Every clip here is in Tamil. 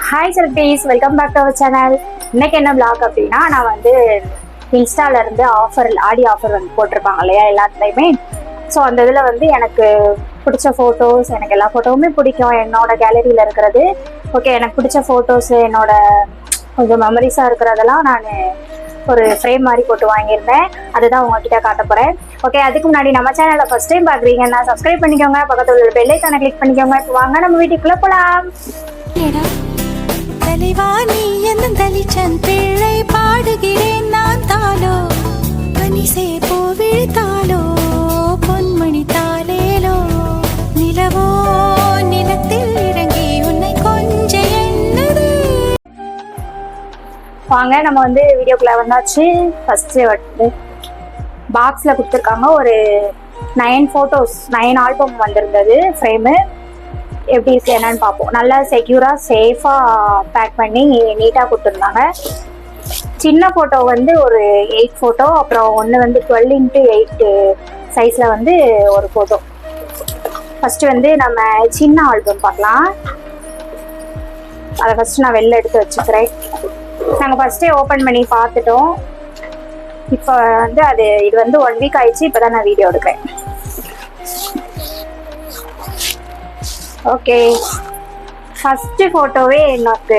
Hi selfies, welcome back to our channel. இன்னைக்கு என்ன vlog அப்படின்னா, நான் வந்து இன்ஸ்டால இருந்து ஆடி ஆஃபர் வந்து போட்டிருப்பாங்க இல்லையா எல்லாத்துலேயுமே. ஸோ அந்த இதில் வந்து எனக்கு பிடிச்ச ஃபோட்டோஸ், எனக்கு எல்லா ஃபோட்டோவுமே பிடிக்கும் என்னோட கேலரியில் இருக்கிறது. ஓகே, எனக்கு பிடிச்ச ஃபோட்டோஸு, என்னோட கொஞ்சம் மெமரிஸாக இருக்கிறதெல்லாம் நான் ஒரு ஃப்ரேம் மாதிரி போட்டு வாங்கியிருந்தேன். அதுதான் உங்ககிட்ட காட்ட போகிறேன். ஓகே, அதுக்கு முன்னாடி நம்ம சேனலை ஃபஸ்ட் டைம் பார்க்குறீங்கன்னா சப்ஸ்கிரைப் பண்ணிக்கோங்க, பக்கத்தில் உள்ள பெல் ஐகானை கிளிக் பண்ணிக்கோங்க. இப்போ வாங்க நம்ம வீட்டுக்குள்ளே போகலாம். தலைவாணி என்னும் தலிச்சன் பிள்ளை பாடுகிறேன் நான் தாளோ பனிசே போ விழித்தாளோ பொன்மணி தாளேலோ நிலவோ நிலத்தில் இறங்கி உன்னை கொஞ்ச எண்ணது. வாங்க நம்ம வந்து வீடியோக்குள்ளே வந்தாச்சு. ஃபஸ்ட்டு வந்து பாக்ஸில் கொடுத்துருக்காங்க ஒரு 9 ஃபோட்டோஸ், 9 ஆல்பம் வந்திருந்தது ஃப்ரேமு. எப்படி இருக்கு என்னன்னு பார்ப்போம். நல்லா செக்யூராக சேஃபாக பேக் பண்ணி நீட்டாக கொடுத்துருந்தாங்க. சின்ன ஃபோட்டோ வந்து ஒரு 8 ஃபோட்டோ, அப்புறம் ஒன்று வந்து 12x8 சைஸில் வந்து ஒரு ஃபோட்டோ. ஃபஸ்ட்டு வந்து நம்ம சின்ன ஆல்பம் பார்க்கலாம். அதை ஃபஸ்ட்டு நான் வெளில எடுத்து வச்சுக்கிறேன். நாங்கள் ஃபஸ்ட்டே ஓப்பன் பண்ணி பார்த்துட்டோம். இப்போ வந்து இது வந்து 1 வீக் ஆயிடுச்சு. இப்போ தான் நான் வீடியோ எடுக்கிறேன். ஓகே, ஃபஸ்ட்டு ஃபோட்டோவே எனக்கு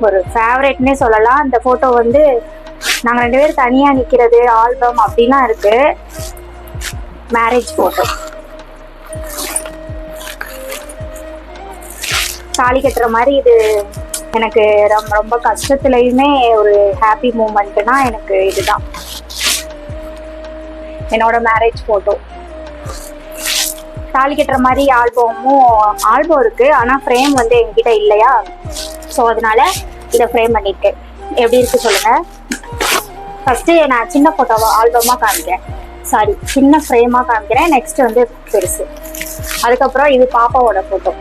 ஒரு ஃபேவரட்னே சொல்லலாம். இந்த ஃபோட்டோ வந்து நாங்கள் 2 பேரும் தனியாக நிற்கிறது ஆல்பம் அப்படிலாம் இருக்குது. மேரேஜ் ஃபோட்டோ, தாலி கட்டுற மாதிரி. இது எனக்கு ரொம்ப கஷ்டத்துலையுமே ஒரு ஹாப்பி மூமெண்ட்டுனா எனக்கு இதுதான், என்னோட மேரேஜ் ஃபோட்டோ. தாலி கட்டுற மாதிரி ஆல்பம் இருக்கு, ஆனால் ஃப்ரேம் வந்து என்கிட்ட இல்லையா. ஸோ அதனால இதை ஃப்ரேம் பண்ணியிருக்கேன். எப்படி இருக்கு சொல்லுங்க. ஃபர்ஸ்ட் நான் சின்ன ஃபோட்டோவை ஆல்பமாக காமிக்கிறேன், சின்ன ஃப்ரேமாக காமிக்கிறேன். நெக்ஸ்ட் வந்து பெருசு. அதுக்கப்புறம் இது பாப்பாவோட ஃபோட்டோ.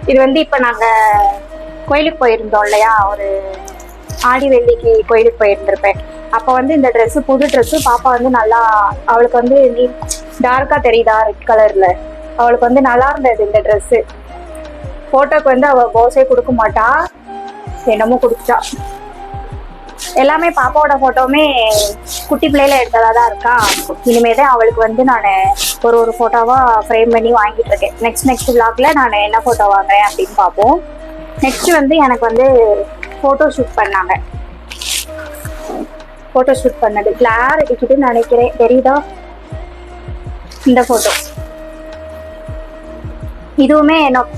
இது வந்து இப்போ நாங்கள் கோயிலுக்கு போயிருந்தோம் இல்லையா, ஒரு ஆடி வெள்ளிக்கு கோயிலுக்கு போயிருந்திருப்பேன். அப்போ வந்து இந்த ட்ரெஸ்ஸு, புது ட்ரெஸ்ஸு, பாப்பா வந்து நல்லா, அவளுக்கு வந்து டார்க்காக தெரியுதா ரெட் கலரில், அவளுக்கு வந்து நல்லா இருந்தது இந்த ட்ரெஸ்ஸு. ஃபோட்டோக்கு வந்து அவள் போஸே கொடுக்க மாட்டா, என்னமோ கொடுத்துட்டா. எல்லாமே பாப்பாவோட ஃபோட்டோவுமே குட்டி பிள்ளையில எடுத்ததாக தான் இருக்கா. இனிமே தான் அவளுக்கு வந்து நான் ஒரு ஃபோட்டோவாக ஃப்ரேம் பண்ணி வாங்கிட்டு இருக்கேன். நெக்ஸ்ட் vlogல நான் என்ன ஃபோட்டோ வாங்குறேன் அப்படின்னு பார்ப்போம். நெக்ஸ்ட் வந்து எனக்கு வந்து ஃபோட்டோ ஷூட் பண்ணாங்க. ஃபோட்டோ ஷூட் பண்ணது கிளார் அடிக்குதுன்னு நினைக்கிறேன், தெரியுதா இந்த ஃபோட்டோ. இதுவுமே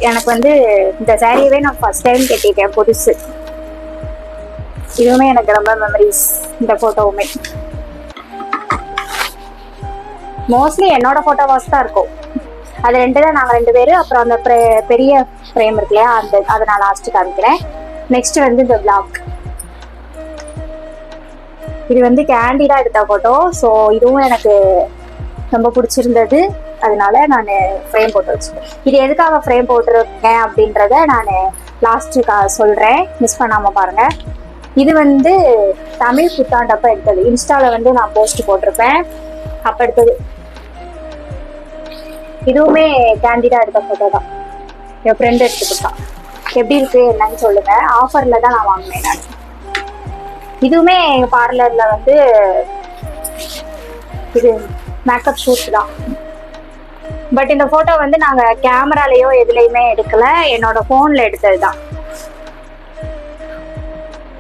எனக்கு வந்து இந்த சாரியவே நான் ஃபர்ஸ்ட் டைம் கட்டிட்டேன் புதுசு. இதுவுமே எனக்கு ரொம்ப மெமரிஸ். இந்த ஃபோட்டோவுமே மோஸ்ட்லி என்னோட ஃபோட்டோவாஸ் தான் இருக்கும். அது 2 தான், நாங்கள் 2 பேர். அப்புறம் அந்த பெரிய ஃப்ரேம் இருக்கு இல்லையா, அதை நான் லாஸ்ட்டு காமிக்கிறேன். நெக்ஸ்ட் வந்து இந்த vlog. இது வந்து கேண்டிடாக எடுத்த ஃபோட்டோ. ஸோ இதுவும் எனக்கு ரொம்ப பிடிச்சிருந்தது, அதனால நான் ஃப்ரேம் போட்டு வச்சுருக்கேன். இது எதுக்காக ஃப்ரேம் போட்டிருக்கேன் அப்படின்றத நான் லாஸ்ட்டு சொல்கிறேன், மிஸ் பண்ணாமல் பாருங்கள். இது வந்து தமிழ் புத்தாண்டப்போ எடுத்தது. இன்ஸ்டாவில் வந்து நான் போஸ்ட் போட்டிருப்பேன், அப்போ எடுத்தது. இதுவுமே கேண்டிடாக எடுத்த ஃபோட்டோ தான், என் ஃப்ரெண்டு எடுத்துக்கிட்டான். எப்படி இருக்கு என்னன்னு சொல்லுங்கள். ஆஃபரில் தான் நான் வாங்கினேன் நான். இதுவுமே எங்கள் பார்லரில் வந்து இது மேக்கப் ஷூட் தான். பட் இந்த ஃபோட்டோ வந்து நாங்கள் கேமராலேயோ எதுலேயுமே எடுக்கல, என்னோட ஃபோனில் எடுத்தது தான்.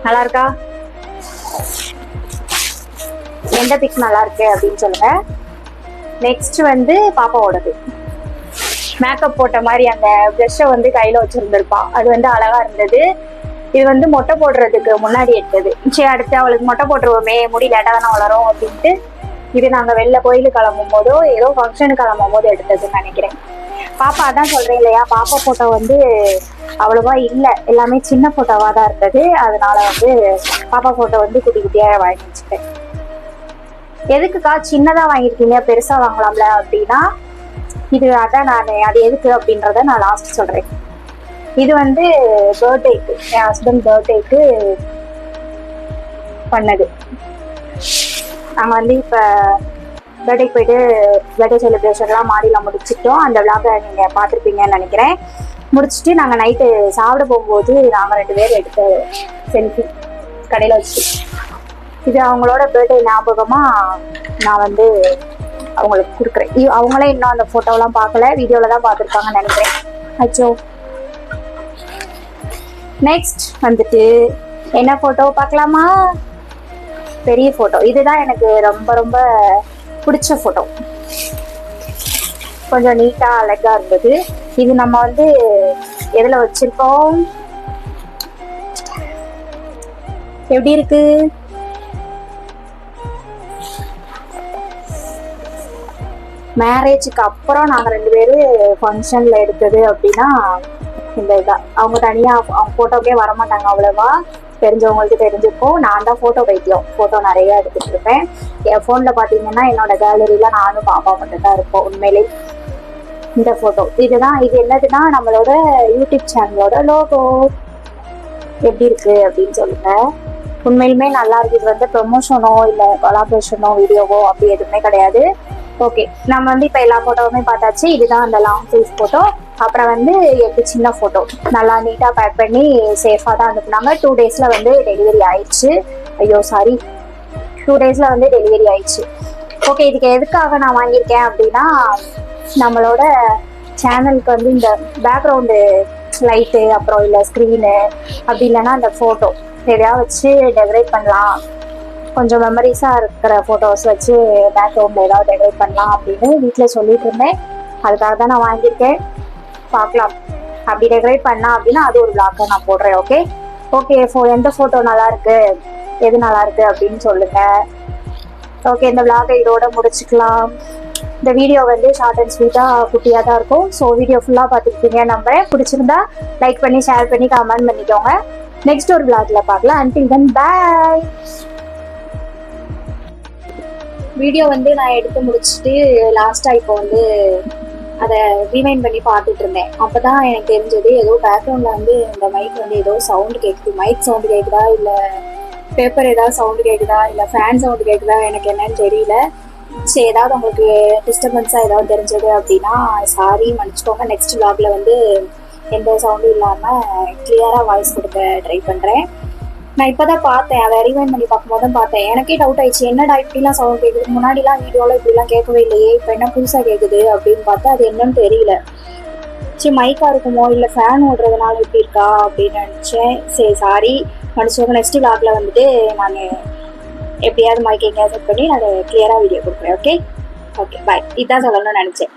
நல்லா இருக்கா? எந்த பிக் நல்லா இருக்கு அப்படின்னு சொல்லுங்க. நெக்ஸ்ட் வந்து பாப்பாவோடது. மேக்கப் போட்ட மாதிரி அந்த ப்ரஷ்ஷை வந்து கையில் வச்சுருந்துருப்பா, அது வந்து அழகாக இருந்தது. இது வந்து மொட்டை போடுறதுக்கு முன்னாடி எடுத்தது. சரி, அடுத்து அவளுக்கு மொட்டை போட்டுருவோமே, முடி லேட்டாக தானே வளரும் அப்படின்ட்டு இது நாங்கள் வெளில கோயிலுக்கு கிளம்பும் போதோ ஏதோ ஃபங்க்ஷனுக்கு கிளம்பும் போது எடுத்ததுன்னு நினைக்கிறேன். பாப்பா அதான் சொல்கிறேன் இல்லையா, பாப்பா ஃபோட்டோ வந்து அவ்வளோவா இல்லை, எல்லாமே சின்ன ஃபோட்டோவாக தான் இருந்தது. அதனால வந்து பாப்பா ஃபோட்டோ வந்து குட்டி குட்டியாக வாங்கி வச்சுட்டேன். எதுக்குக்கா சின்னதாக வாங்கியிருக்கீங்க, பெருசாக வாங்கலாம்ல அப்படின்னா, இது அதான் நான் அது எதுக்கு அப்படின்றத நான் லாஸ்ட் சொல்கிறேன். இது வந்து பர்த்டேக்கு, என் ஹஸ்பண்ட் பர்த்டேக்கு பண்ணது. நாங்கள் வந்து இப்போ பர்த்டேக்கு போயிட்டு பர்த்டே செலிப்ரேஷன்லாம் மாடியில் முடிச்சுட்டோம். அந்த விழாவை நீங்கள் பார்த்துருப்பீங்கன்னு நினைக்கிறேன். முடிச்சுட்டு நாங்கள் நைட்டு சாப்பிட போகும்போது நாங்கள் 2 பேர் எடுத்த செல்ஃபி கடையில் வச்சு. இது அவங்களோட பர்த்டே ஞாபகமாக நான் வந்து அவங்களுக்கு கொடுக்குறேன். அவங்களே இன்னும் அந்த ஃபோட்டோலாம் பார்க்கல, வீடியோவில் தான் பார்த்துருப்பாங்கன்னு நினைக்கிறேன். அச்சோ. நெக்ஸ்ட் வந்துட்டு என்ன ஃபோட்டோ பார்க்கலாமா? பெரிய ஃபோட்டோ. இதுதான் எனக்கு ரொம்ப ரொம்ப பிடிச்ச ஃபோட்டோ. கொஞ்சம் நீட்டாக அழகாக இருந்தது. இது நம்ம வந்து எதில் வச்சுருக்கோம்? எப்படி இருக்கு? மேரேஜுக்கு அப்புறம் நாங்கள் 2 பேரும் ஃபங்க்ஷனில் எடுத்தது அப்படின்னா இந்த இதான். அவங்க தனியாக அவங்க ஃபோட்டோக்கே வரமாட்டாங்க அவ்வளோவா, தெரிஞ்சவங்களுக்கு தெரிஞ்சுப்போம். நான் தான் ஃபோட்டோ பைத்தியம், ஃபோட்டோ நிறைய எடுத்துகிட்டு இருப்பேன். என் ஃபோனில் பார்த்தீங்கன்னா என்னோட கேலரியில் நானும் பாப்பா மட்டும் தான் இருப்போம். உண்மையிலே இந்த ஃபோட்டோ இதுதான். இது என்னதுன்னா நம்மளோட யூடியூப் சேனலோட லோகோ. எப்படி இருக்கு அப்படின்னு சொல்லுங்க. உண்மையிலுமே நல்லா இருக்கு. இது வந்து ப்ரொமோஷனோ இல்லை கொலாபரேஷனோ வீடியோவோ அப்படி எதுவுமே கிடையாது. ஓகே, நம்ம வந்து இப்போ எல்லா ஃபோட்டோவுமே பார்த்தாச்சு. இதுதான் அந்த லாங் சைஸ் ஃபோட்டோ. அப்புறம் வந்து 8 சின்ன ஃபோட்டோ நல்லா நீட்டாக பேக் பண்ணி சேஃபாக தான் அனுப்புனாங்க. 2 டேஸில் வந்து டெலிவரி ஆயிடுச்சு. ஐயோ சாரி, 2 டேஸில் வந்து டெலிவரி ஆயிடுச்சு. ஓகே, இதுக்கு எதுக்காக நான் வாங்கியிருக்கேன் அப்படின்னா நம்மளோட சேனலுக்கு வந்து இந்த பேக்ரவுண்டு லைட்டு அப்புறம் இல்லை ஸ்க்ரீனு அப்படி இல்லைன்னா அந்த ஃபோட்டோ எதையாவது வச்சு டெக்கரேட் பண்ணலாம், கொஞ்சம் மெமரிஸாக இருக்கிற ஃபோட்டோஸ் வச்சு பேக்ரவுண்டில் ஏதாவது டெக்கரேட் பண்ணலாம் அப்படின்னு வீட்டில் சொல்லிட்டு இருந்தேன். அதுக்காக தான் நான் வாங்கியிருக்கேன். பார்க்கலாம், அப்படி டெக்கரேட் பண்ணா அப்படின்னா அது ஒரு vlog நான் போடுறேன். ஓகே ஓகே, எந்த ஃபோட்டோ நல்லா இருக்கு, எது நல்லா இருக்கு அப்படின்னு சொல்லுங்க. ஓகே, இந்த vlog இதோட முடிச்சுக்கலாம். இந்த வீடியோ வந்து ஷார்ட் அண்ட் ஸ்வீட்டாக குட்டியாக தான் இருக்கும். ஸோ வீடியோ ஃபுல்லாக பார்த்துருக்கீங்க நம்புறேன். பிடிச்சிருந்தா லைக் பண்ணி ஷேர் பண்ணி கமெண்ட் பண்ணிக்கோங்க. நெக்ஸ்ட் ஒரு vlogல பார்க்கலாம். அன்டில் தென் பாய். வீடியோ வந்து நான் எடுத்து முடிச்சுட்டு லாஸ்ட்டாக இப்போ வந்து அதை ரீவைண்ட் பண்ணி பார்த்துட்டு இருந்தேன். அப்போ தான் எனக்கு தெரிஞ்சது ஏதோ பேக்ரவுண்டில் வந்து இந்த மைக் வந்து ஏதோ சவுண்டு கேட்குது. மைக் சவுண்டு கேட்குதா இல்லை பேப்பர் ஏதாவது சவுண்டு கேட்குதா இல்லை ஃபேன் சவுண்டு கேட்குதா எனக்கு என்னன்னு தெரியல. சரி, ஏதாவது உங்களுக்கு டிஸ்டர்பன்ஸாக ஏதாவது தெரிஞ்சது அப்படின்னா சாரி, மன்னிச்சுக்கோங்க. நெக்ஸ்ட் vlogல வந்து எந்த சவுண்டும் இல்லாமல் கிளியராக வாய்ஸ் கொடுக்க ட்ரை பண்ணுறேன். நான் இப்போ தான் பார்த்தேன், அதை ரீவைண்ட் பண்ணி பார்க்கும்போது தான் பார்த்தேன். எனக்கே டவுட் ஆயிடுச்சு, என்னடா இப்படிலாம் சவுண்ட் கேட்குது, முன்னாடிலாம் வீடியோவில் இப்படிலாம் கேட்கவே இல்லையே, இப்போ என்ன புதுசாக கேட்குது அப்படின்னு பார்த்தா அது என்னன்னு தெரியல. சரி, மைக்காக இருக்குமோ இல்லை ஃபேன் ஓடுறதுனால இப்படி இருக்கா அப்படின்னு நினச்சேன். சரி சாரி, மன்னிச்சவங்க. நெக்ஸ்ட் vlogல வந்துட்டு நான் எப்படியாவது மைக் எங்கேயாவது செட் பண்ணி நான் கிளியராக வீடியோ கொடுக்குறேன். Okay okay bye. இதுதான் சொல்லணும்னு நினச்சேன்.